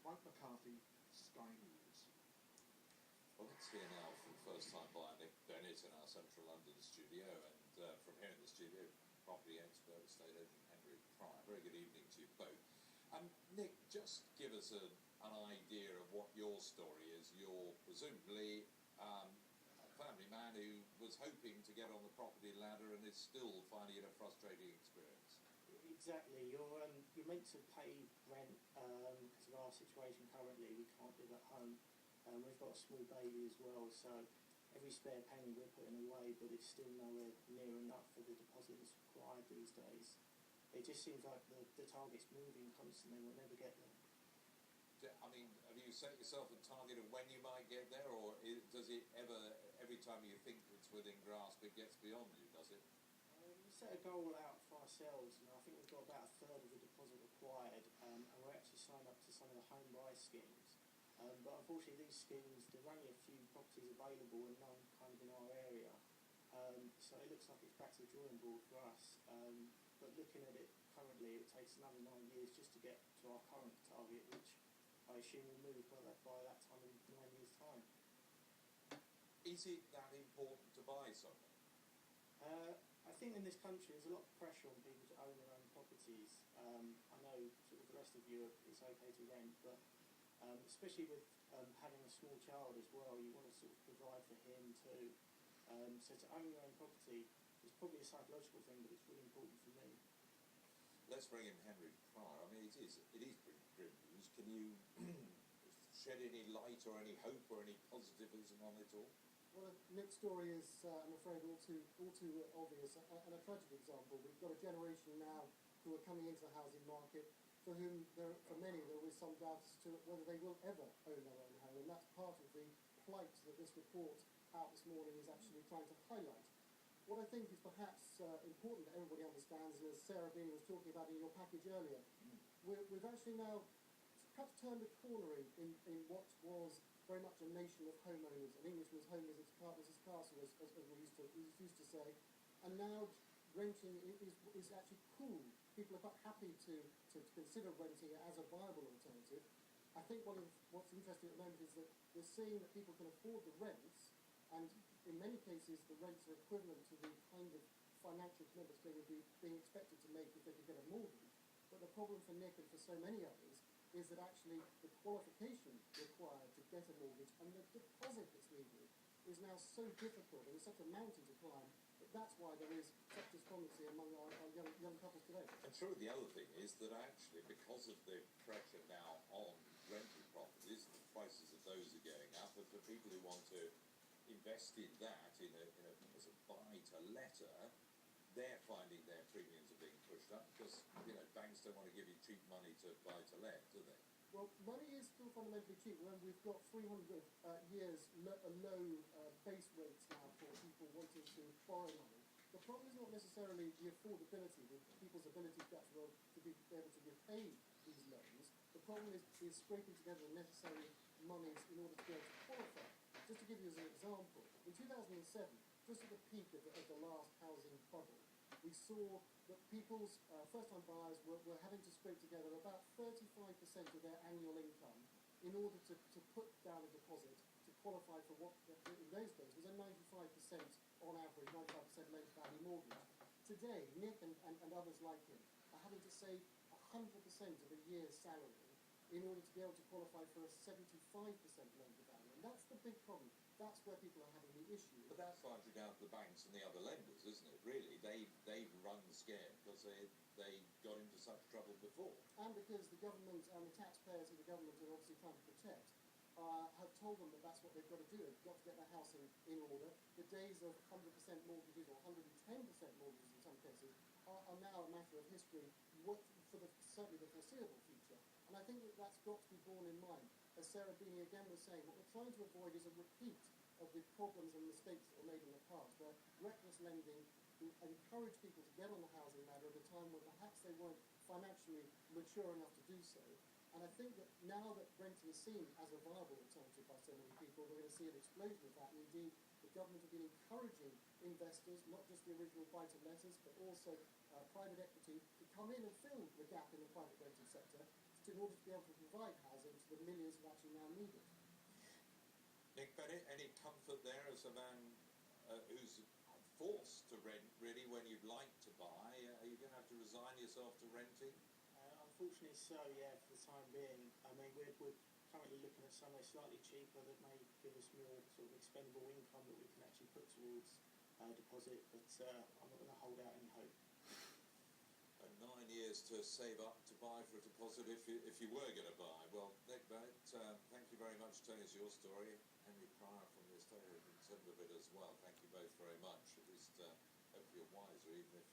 Mike McCarthy, Sky News. Well, let's hear now for the first time by Nick Bennett in our central London studio, and from here in the studio, property expert, estate agent Henry Pryor. Very good evening to you both. Nick, just give us an idea of what your story is. You're presumably a family man who was hoping to get on the property ladder and is still finding it a frustrating experience. Exactly. You're meant to pay rent because of our situation currently. We can't live at home. We've got a small baby as well, so every spare penny we're putting away, but it's still nowhere near enough for the deposit that's required these days. It just seems like the target's moving constantly. We'll never get there. I mean, have you set yourself a target of when you might get there, or does it ever, every time you think it's within grasp, it gets beyond you, does it? We set a goal out for ourselves, and I think we've got about a third of the deposit required, and we're actually signed up to some of the home buy schemes. But unfortunately these schemes, there are only a few properties available and none kind of in our area. So it looks like it's back to the drawing board for us. But looking at it currently, it takes another 9 years just to get to our current target, which I assume will move by that time in 9 years' time. Is it that important to buy something? I think in this country there's a lot of pressure on people to own their own properties. I know sort of the rest of Europe it's okay to rent, but especially with having a small child as well, you want to sort of provide for him too. So to own your own property is probably a psychological thing, but it's really important for me. Let's bring in Henry Pryor. I mean, it is pretty grim news. Can you shed any light or any hope or any positivism on it all? Well, Nick's story is, I'm afraid, all too obvious and a tragic example. We've got a generation now who are coming into the housing market for whom, for many, there is some doubt as to whether they will ever own their own home, and that's part of the plight that this report out this morning is actually trying to highlight. What I think is perhaps important that everybody understands, and as Sarah Beanie was talking about in your package earlier, we've actually now perhaps turned a corner in what was very much a nation of homeowners. An Englishman's home is its castle, as we used to say, and now renting is actually cool. People are quite happy to consider renting as a viable alternative. I think what's interesting at the moment is that we're seeing that people can afford the rents, and in many cases the rents are equivalent to the kind of financial commitments they would be being expected to make if they could get a mortgage. But the problem for Nick and for so many others is that actually the qualification required to get a mortgage and the deposit that's needed is now so difficult and it's such a mountain to climb that that's why there is such despondency among our young couples today. And sure, the other thing is that actually, because of the pressure now on rental properties, the prices of those are going up, and for people who want to invest in that as a buy-to-letter, they're finding their premiums are being pushed up because banks don't want to give you cheap money to buy-to-let, do they? Well, money is still fundamentally cheap. Remember, we've got 300 years low base rates now for people wanting to borrow money. The problem is not necessarily the affordability, people's ability to be able to repay these loans. The problem is scraping together the necessary monies in order to be able to qualify. Just to give you as an example, in 2007, just at the peak of the last housing bubble, we saw that people's first-time buyers were having to scrape together about 35% of their annual income in order to put down a deposit to qualify for what in those days was a 95% on average, 95% loan-to-value mortgage. Today, Nick and others like him are having to save 100% of a year's salary in order to be able to qualify for a 75% loan-to-value. And that's the big problem. That's where people are having the issue. But that's largely down to the banks and the other lenders, isn't it, really? They've run scared because they got into such trouble before. And because the government and the taxpayers of the government are obviously trying to protect, have told them that that's what they've got to do. They've got to get their house in order. The days of 100% mortgages or 110% mortgages in some cases are now a matter of history for certainly the foreseeable future. And I think that's got to be borne in mind. As Sarah Beanie again was saying, what we're trying to avoid is a repeat of the problems and mistakes that were made in the past, where reckless lending encouraged people to get on the housing ladder at a time when perhaps they weren't financially mature enough to do so. And I think that now that renting is seen as a viable alternative by so many people, we're going to see an explosion of that. And indeed, the government have been encouraging investors, not just the original buy-to-letters, but also private equity, to come in and fill the gap in the private renting sector in order to be able to provide housing to the millions who actually now need it. Nick Bennett, any comfort there as a man who's forced to rent, really, when you'd like to buy? Are you going to have to resign yourself to renting? Unfortunately so, yeah, for the time being. I mean, we're currently looking at somewhere slightly cheaper that may give us more sort of expendable income that we can actually put towards deposit, but I'm not going to hold out any hope. 9 years to save up to buy for a deposit if you were going to buy. Well, Nick Bennett, thank you very much for telling us your story. Henry Pryor from the estate agent said a bit as well. Thank you both very much. At least hope you're wiser, even if